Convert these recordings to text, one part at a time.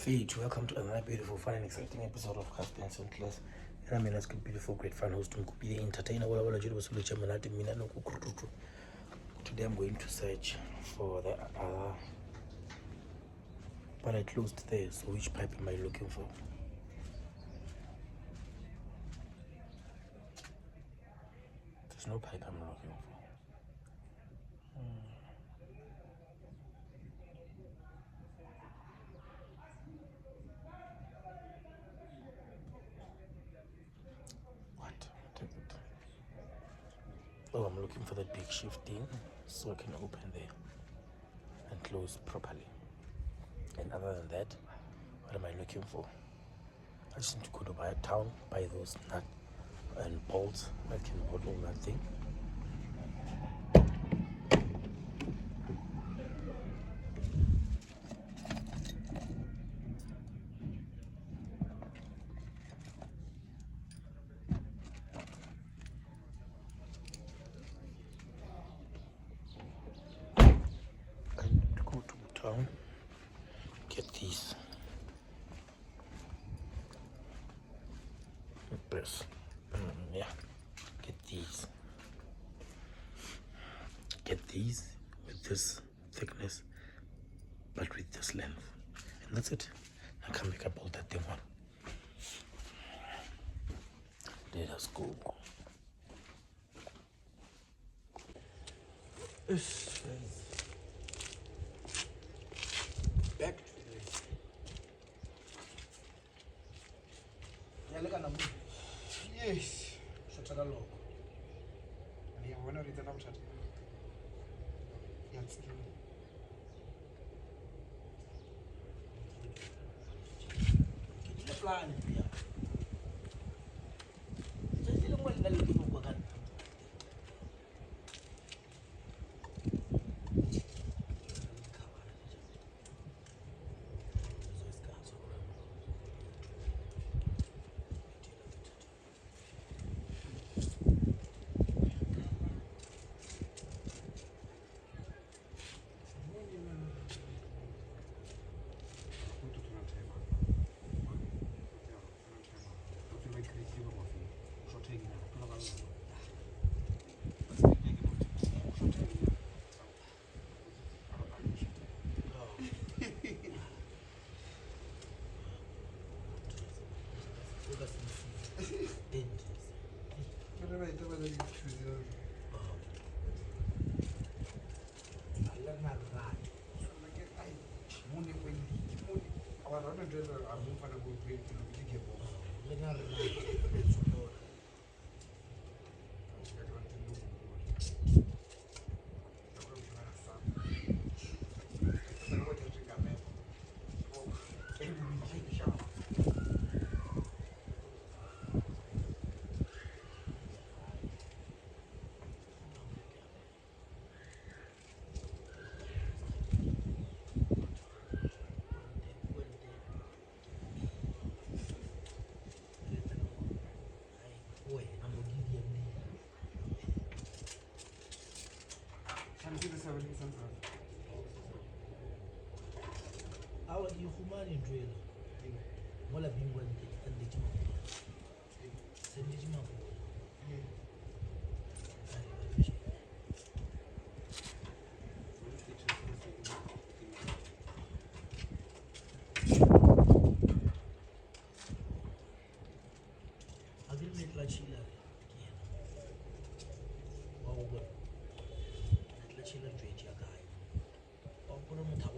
Feet, welcome to another beautiful, fun and exciting episode of Cast and Class. And I'm your nice, good, beautiful, great fan host Nkupi, the entertainer. Today I'm going to search for the other, but I closed there, so which pipe am I looking for? There's no pipe I'm looking for. Oh, I'm looking for that big shifting so I can open there and close properly. And other than that, what am I looking for? I just need to go to my town, buy those nuts and bolts that can hold all that thing. Get these. Press. Yeah. Get these. Get these with this thickness, but with this length, and that's it. I can make up all that thing on. Let us go. Back to this. Yes. Shataka logo. And you want to read the number? Yes. Get the plan. Just the one that you can work on. Our human drill. Mola bingwa and the Jima. Send the Jima. I will make la chila. Oh, good. Let chila trade your guy. Oh, put on the tower.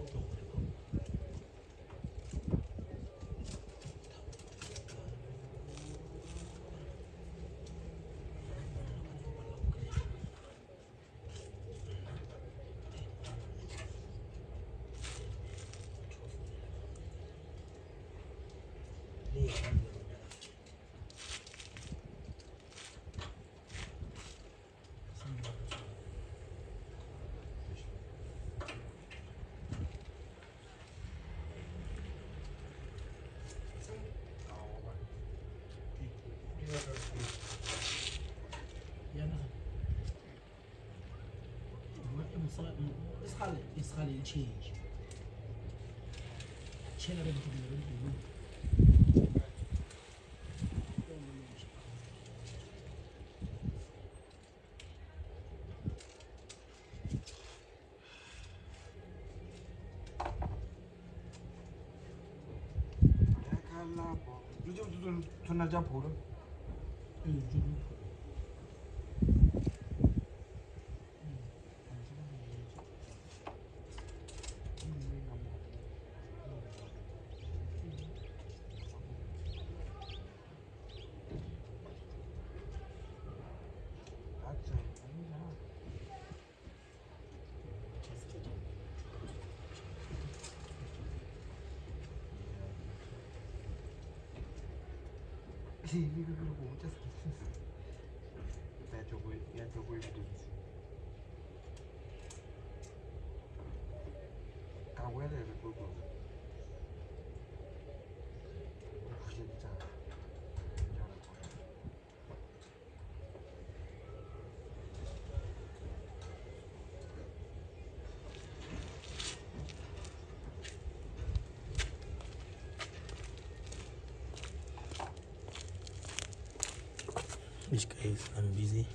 It's hardly change. Tuna japura. Which guys, I'm busy.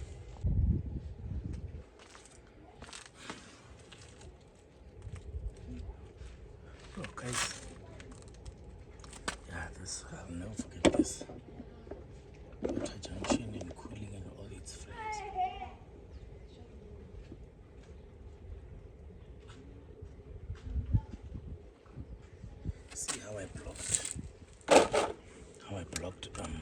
Oh guys, yeah, this, I'll never forget this. Water junction and cooling and all its friends. See how I blocked one.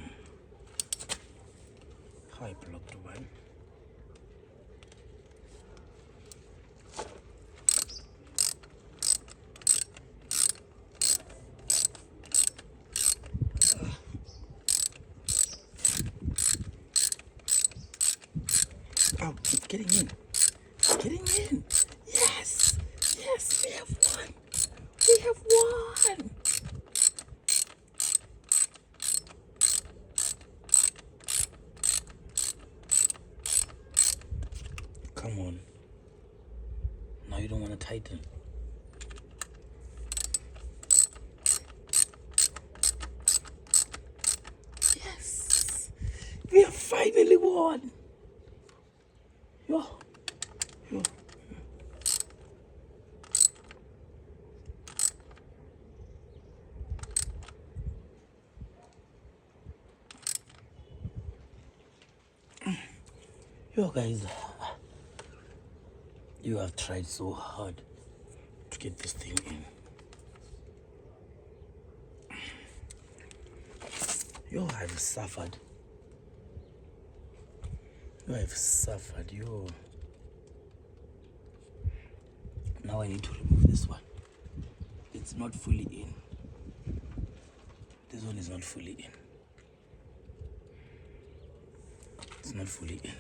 Oh, keep getting in. Getting in. Yes. Yes, we have won. We have won. Come on. Now you don't want to tighten. Yes. We have finally won. Yo. Yo guys, you have tried so hard to get this thing in. Yo, I've suffered. Yo. Now I need to remove this one. It's not fully in. This one is not fully in. It's not fully in.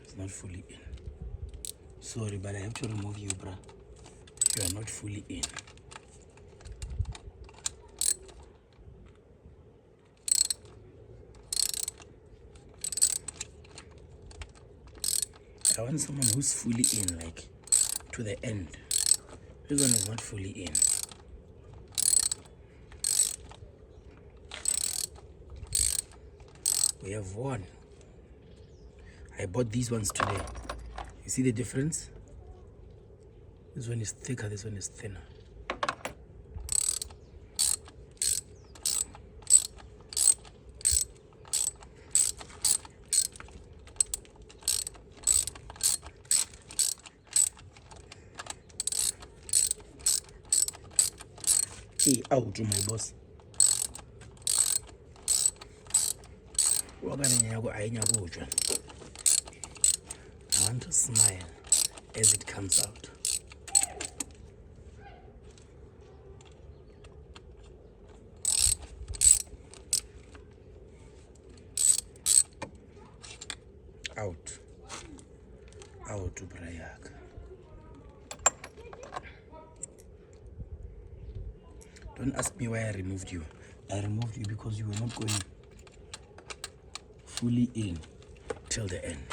It's not fully in. Sorry, but I have to remove you, bruh. You are not fully in. I want someone who's fully in, like to the end. This one is not fully in. We have won. I bought these ones today. You see the difference? This one is thicker, this one is thinner. Hey, out to my boss. I want to smile as it comes out. Out to Brayak. Don't ask me why I removed you. I removed you because you were not going fully in till the end.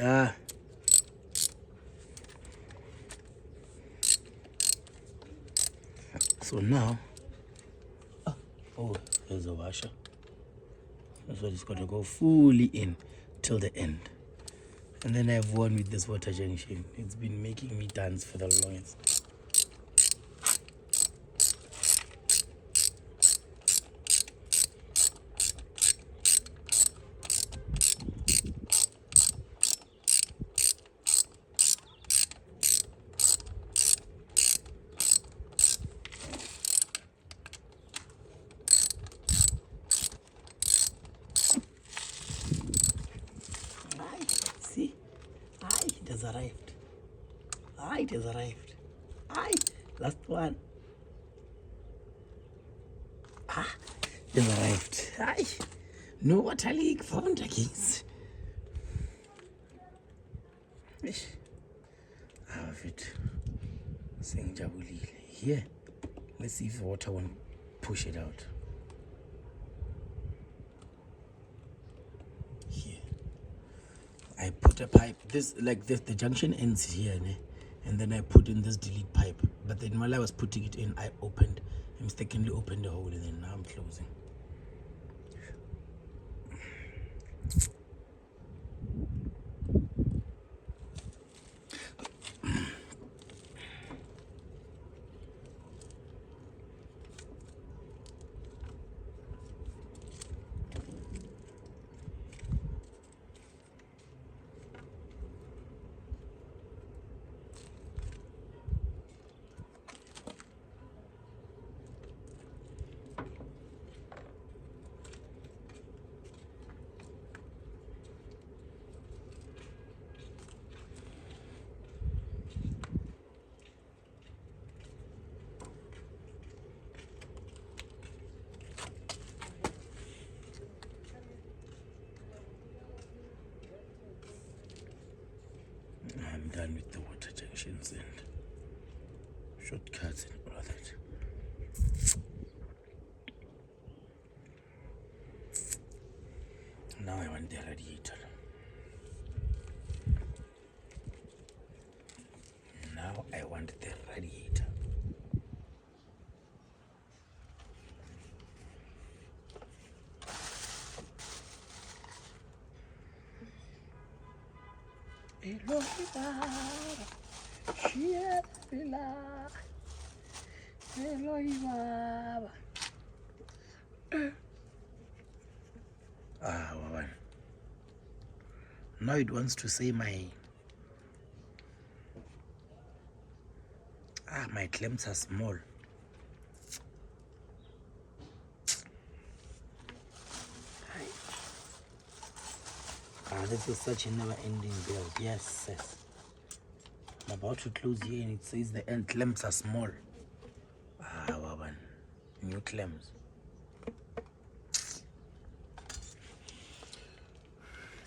So now, oh, there's a washer. So it's got to go fully in till the end. And then I have one with this water junction. It's been making me dance for the longest. See? It has arrived. It has arrived. Last one. It has arrived. No water leak found against. Have it. Sengijabulile. Here. Let's see if the water won't push it out. Here. I put a pipe. This like this, the junction ends here, ne? And then I put in this delete pipe. But then while I was putting it in, I mistakenly opened the hole, and then now I'm closing. I'm done with the water junctions and shortcuts and all of that. Now I want the radiator. Now I want the radiator. Wawan. Now it wants to say my clamps are small. This is such a never-ending build. Yes. I'm about to close here and it says the end clamps are small. Wawan. New clamps.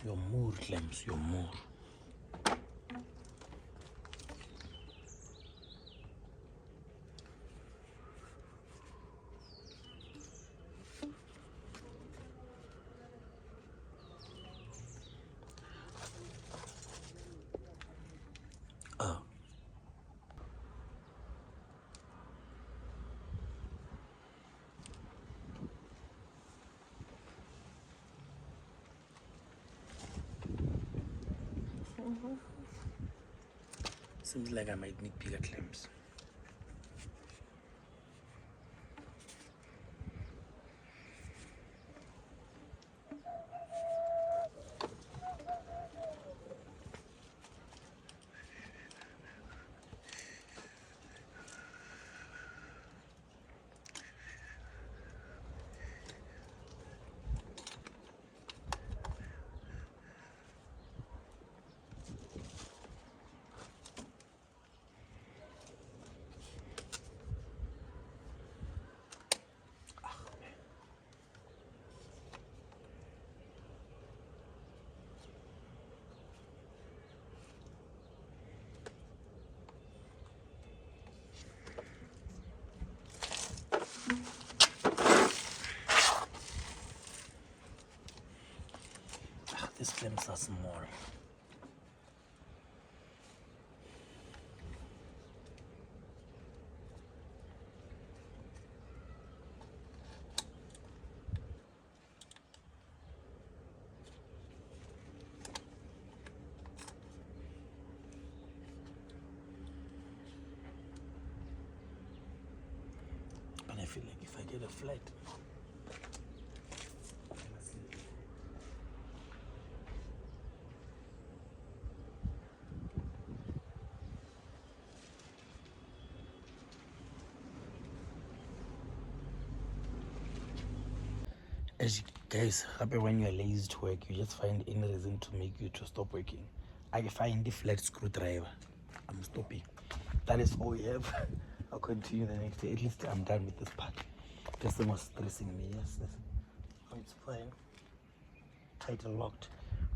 Your more clamps, your more. Seems like I might need bigger clamps. These clamps are small. get a flat. As you guys, when you are lazy to work, you just find any reason to make you to stop working. I find the flat screwdriver. I'm stopping. That is all we have. I'll continue the next day. At least I'm done with this part. This thing was stressing me. Yes, yes. Oh, it's fine. Title locked.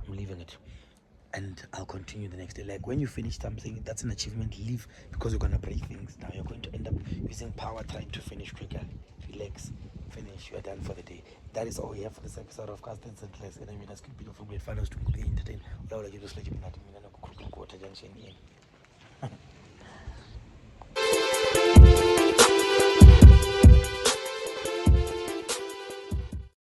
I'm leaving it. And I'll continue the next day. Like when you finish something, that's an achievement. Leave, because you're gonna break things now. You're going to end up using power trying to finish quicker. Relax, finish. You're done for the day. That is all we have for this episode of Cast and Less. And I mean, that's good for great fans to entertain.